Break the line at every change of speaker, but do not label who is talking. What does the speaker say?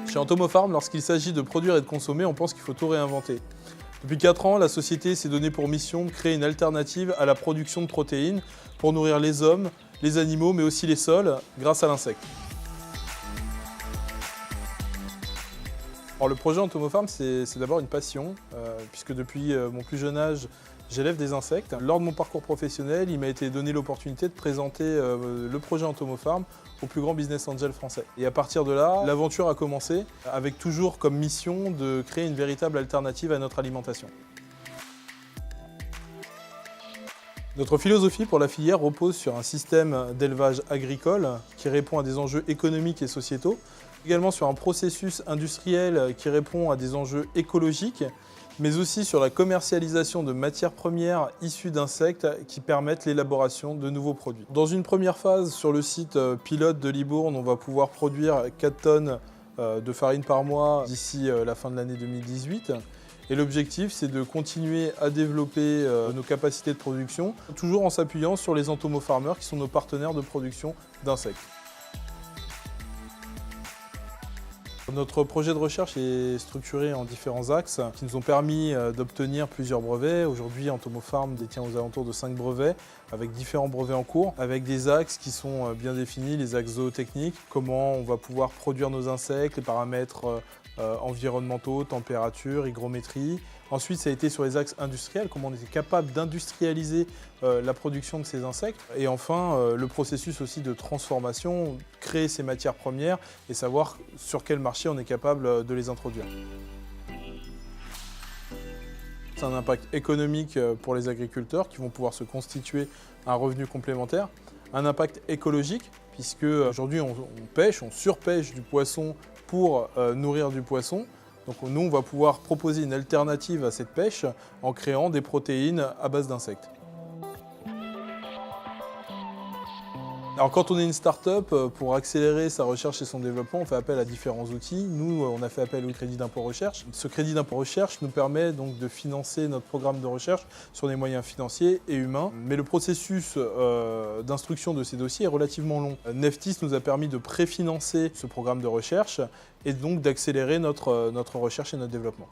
Chez Entomopharm, lorsqu'il s'agit de produire et de consommer, on pense qu'il faut tout réinventer. Depuis 4 ans, la société s'est donnée pour mission de créer une alternative à la production de protéines pour nourrir les hommes, les animaux, mais aussi les sols, grâce à l'insecte. Alors, le projet Entomopharm, c'est d'abord une passion, puisque depuis mon plus jeune âge, j'élève des insectes. Lors de mon parcours professionnel, il m'a été donné l'opportunité de présenter le projet Entomopharm au plus grand business angel français. Et à partir de là, l'aventure a commencé, avec toujours comme mission de créer une véritable alternative à notre alimentation. Notre philosophie pour la filière repose sur un système d'élevage agricole qui répond à des enjeux économiques et sociétaux, également sur un processus industriel qui répond à des enjeux écologiques, mais aussi sur la commercialisation de matières premières issues d'insectes qui permettent l'élaboration de nouveaux produits. Dans une première phase, sur le site pilote de Libourne, on va pouvoir produire 4 tonnes de farine par mois d'ici la fin de l'année 2018. Et l'objectif, c'est de continuer à développer nos capacités de production, toujours en s'appuyant sur les entomopharmers qui sont nos partenaires de production d'insectes. Notre projet de recherche est structuré en différents axes qui nous ont permis d'obtenir plusieurs brevets. Aujourd'hui, Entomopharm détient aux alentours de 5 brevets, avec différents brevets en cours, avec des axes qui sont bien définis, les axes zootechniques, comment on va pouvoir produire nos insectes, les paramètres environnementaux, température, hygrométrie. Ensuite, ça a été sur les axes industriels, comment on était capable d'industrialiser la production de ces insectes. Et enfin, le processus aussi de transformation, créer ces matières premières et savoir sur quel marché on est capable de les introduire. C'est un impact économique pour les agriculteurs qui vont pouvoir se constituer un revenu complémentaire. Un impact écologique, puisque aujourd'hui on pêche, on surpêche du poisson pour nourrir du poisson. Donc nous, on va pouvoir proposer une alternative à cette pêche en créant des protéines à base d'insectes. Alors quand on est une start-up, pour accélérer sa recherche et son développement, on fait appel à différents outils. Nous, on a fait appel au crédit d'impôt recherche. Ce crédit d'impôt recherche nous permet donc de financer notre programme de recherche sur des moyens financiers et humains. Mais le processus d'instruction de ces dossiers est relativement long. Neftis nous a permis de préfinancer ce programme de recherche et donc d'accélérer notre recherche et notre développement.